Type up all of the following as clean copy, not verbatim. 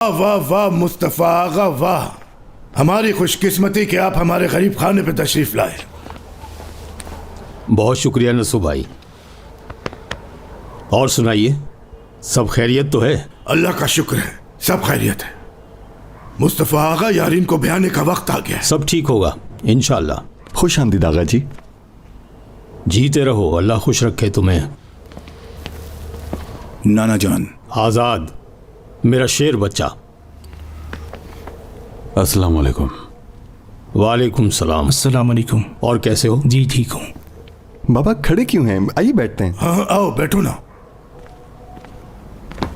वाह वाह मुस्तफ़ा आगा वाह, हमारी खुशकिस्मती कि आप हमारे गरीब खाने पे तशरीफ लाए। बहुत शुक्रिया नसू भाई। और सुनाइए, सब खैरियत तो है? अल्लाह का शुक्र है, सब खैरियत है। मुस्तफ़ा आगा, यारीन को बयाने का वक्त आ गया है। सब ठीक होगा इंशाअल्लाह। खुश आमदीद आगा जी। जीते रहो, अल्लाह खुश रखे तुम्हें। नाना जान। आज़ाद, मेरा शेर बच्चा। अस्सलाम वालेकुम। वालेकुम सलाम। अस्सलाम वालेकुम। और कैसे हो? जी ठीक हूँ। बाबा खड़े क्यों हैं? आइए बैठते हैं। हाँ आओ बैठो ना।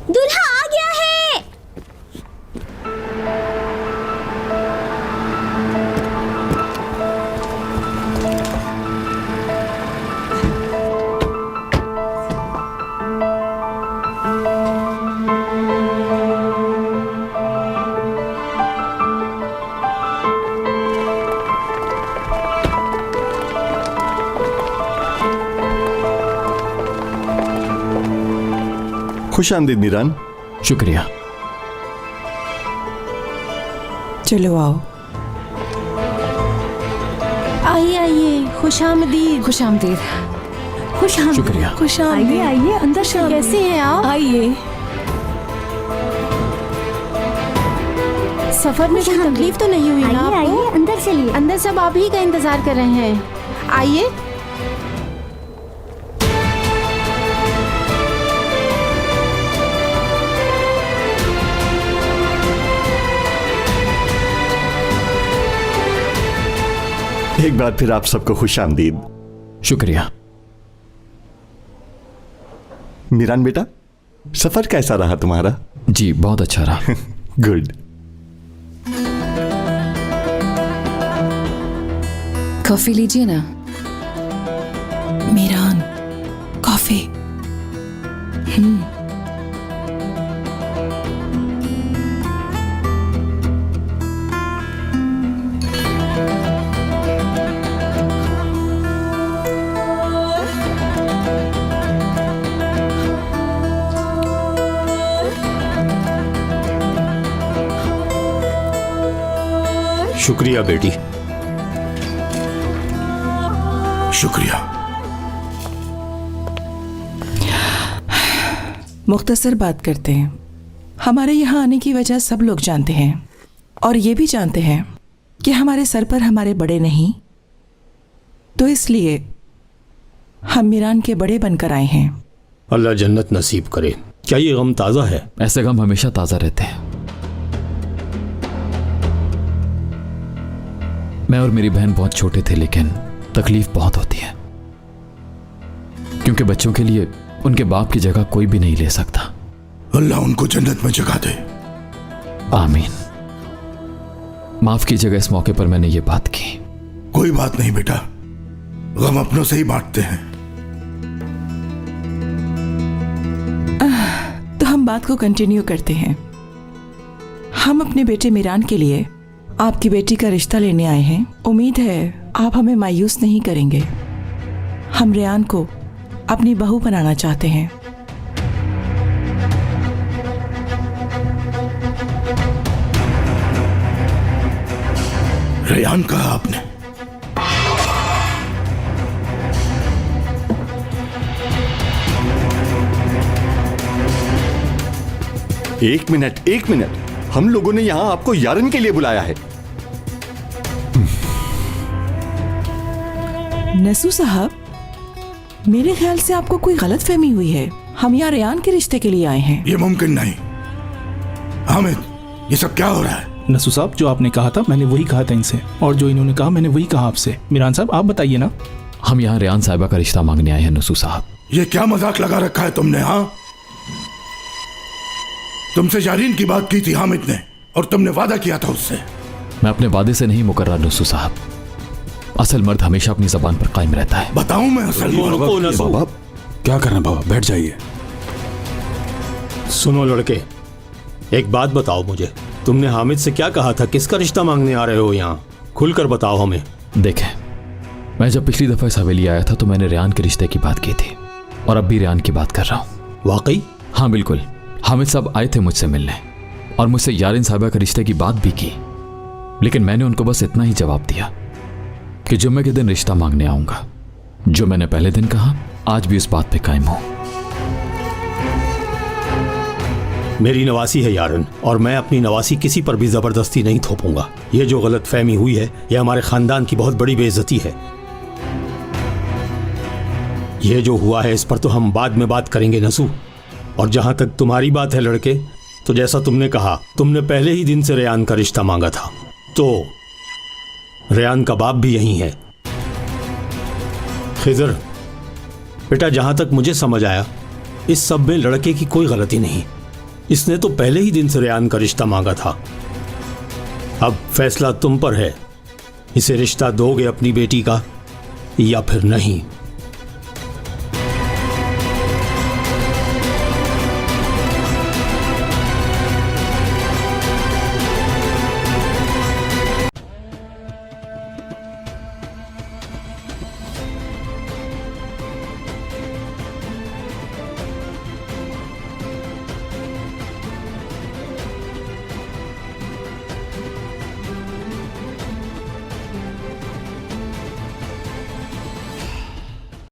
दूल्हा आ गया है। खुश आमदीद मीरान। शुक्रिया। चलो आओ। आइए आइए, खुश आमदीद। खुश आमदीद। खुश आमदीद। शुक्रिया। खुश आइए आमदीद। आइए, अंदर से कैसे हैं आप? आइए। सफर में कोई तकलीफ तो नहीं हुई ना आपको? आइए अंदर चलिए। अंदर सब आप ही का इंतजार कर रहे हैं। आइए। एक बार फिर आप सबको खुश आमदीद। शुक्रिया। मीरान बेटा, सफर कैसा रहा तुम्हारा? जी बहुत अच्छा रहा। गुड। कॉफी लीजिए ना। मीरान, कॉफी। शुक्रिया बेटी। शुक्रिया। मुख्तसर बात करते हैं। हमारे यहाँ आने की वजह सब लोग जानते हैं और ये भी जानते हैं कि हमारे सर पर हमारे बड़े नहीं, तो इसलिए हम मीरान के बड़े बनकर आए हैं। अल्लाह जन्नत नसीब करे। क्या ये गम ताज़ा है? ऐसे गम हमेशा ताज़ा रहते हैं। मैं और मेरी बहन बहुत छोटे थे, लेकिन तकलीफ बहुत होती है, क्योंकि बच्चों के लिए उनके बाप की जगह कोई भी नहीं ले सकता। अल्लाह उनको जन्नत में जगह दे। आमीन। माफ कीजिएगा, इस मौके पर मैंने ये बात की। कोई बात नहीं बेटा, गम अपनों से ही बांटते हैं। तो हम बात को कंटिन्यू करते हैं। हम अपने बेटे मीरान के लिए आपकी बेटी का रिश्ता लेने आए हैं। उम्मीद है आप हमें मायूस नहीं करेंगे। हम रेयान को अपनी बहू बनाना चाहते हैं। रेयान कहा आपने? एक मिनट, एक मिनट। हम लोगों ने यहां आपको यारन के लिए बुलाया है। नसू साहब, मेरे ख्याल से आपको कोई गलतफहमी हुई है। हम यहाँ रेयान के रिश्ते के लिए आए हैं। ये मुमकिन नहीं। हामिद, ये सब क्या हो रहा है? नसू साहब, जो आपने कहा था मैंने वही कहा था इनसे, और जो इन्होंने कहा मैंने वही कहा आपसे। मीरान साहब आप बताइए ना। हम यहाँ रेयान साहिबा का रिश्ता मांगने आए हैं नसू साहब। ये क्या मजाक लगा रखा है तुमने? हाँ, तुमसे यारीन की बात की थी हामिद ने, और तुमने वादा किया था उससे। मैं अपने वादे से नहीं मुकर रहा नसू साहब। असल मर्द हमेशा अपनी जबान पर कायम रहता है। बताऊं मैं असल मर्द? बाबा क्या करना बाबा, बैठ जाइए। सुनो लड़के, एक बात बताओ मुझे, तुमने हामिद से क्या कहा था? किसका रिश्ता मांगने आ रहे हो यहाँ? खुलकर बताओ हमें। देखें, मैं जब पिछली दफा इस हवेली आया था तो मैंने रेयान के रिश्ते की बात की थी, और अब भी रेयान की बात कर रहा हूँ। वाकई? हाँ बिल्कुल। हामिद साहब आए थे मुझसे मिलने। और मुझसे यारिन साहिबा के रिश्ते की बात भी की, लेकिन मैंने उनको बस इतना ही जवाब दिया कि जुम्मे के दिन रिश्ता मांगने आऊंगा। जो मैंने पहले दिन कहा, आज भी उस बात पे कायम हूं। मेरी नवासी है यारन, और मैं अपनी नवासी किसी पर भी जबरदस्ती नहीं थोपूंगा। ये जो गलत फहमी हुई है, यह हमारे खानदान की बहुत बड़ी बेइज्जती है। यह जो हुआ है इस पर तो हम बाद में बात करेंगे नसू। और जहां तक तुम्हारी बात है लड़के, तो जैसा तुमने कहा, तुमने पहले ही दिन से रेयान का रिश्ता मांगा था, तो रेयान का बाप भी यही है। खिजर बेटा, जहां तक मुझे समझ आया, इस सब में लड़के की कोई गलती नहीं। इसने तो पहले ही दिन से रेयान का रिश्ता मांगा था। अब फैसला तुम पर है, इसे रिश्ता दोगे अपनी बेटी का या फिर नहीं।